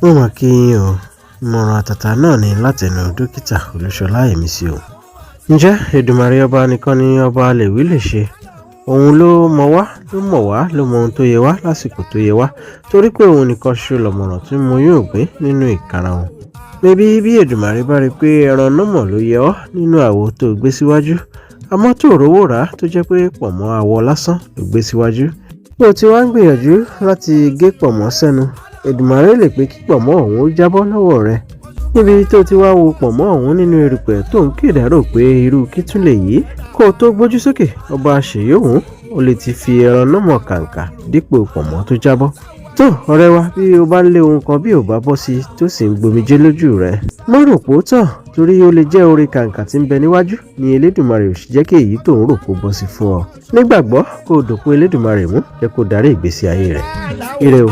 Mo mà kí yín o. Ìmọ̀ràn àtàtà náà ni látẹnu dókítà Olusola Imisiohun. Ǹjẹ́ Èdùmàrè ọba nìkan ni ọba lè wí lè ṣe? Òun ló mọ̀ wá, ló mọ ohun tó yẹ wá lásìkò tó yẹ wá, torí pé òun nìkan ṣoṣo lọ̀mọ̀ràn tí mo yóò gbé nínú ìkarahun. Mébí bí Èdùmàrè bá rí pé ẹran nọ́mọ̀ ló yẹ ọ́ nínú àwo tó gbé síwájú, àmọ́ tó rówó rà á tó jẹ́ pé pọ̀nmọ́ àwọ̀ lásán ló gbé síwájú. Bí o ti wá ń gbìyànjú láti gé pọ̀nmọ́ sẹ́nu, Èdùmàrè lè pé kí pọ̀nmọ́ ọ̀hún ó jábọ́ lọ́wọ́ rẹ. Níbi tó ti wá wo pọ̀nmọ́ ọ̀hún nínú erùpẹ̀ tó ń kìdárò pé irú kí tún lè yí, kó o tó gbójú sókè ọba ṣèyóhùn ó lè ti fi ẹran nọ́mọ̀ kàǹkà dípò pọ̀nmọ́ tó jábọ́. Tó ọ̀rẹ́ wa, bí o bá ń lé ohun kan bí ò bá bọ́ sí tó sì ń gbomijé lójú rẹ, má rò pó tán, torí ó lè jẹ́ oore kàǹkà tí ń bẹ níwájú ni Elédùmarè ò sì jẹ́ kí èyí tó ń rò kó bọ́ sí fún ọ. Nígbàgbọ́ kó o dòpò Elédùmarè mú, jẹ́ kó darí ìgbésí ayé rẹ̀. Ire o.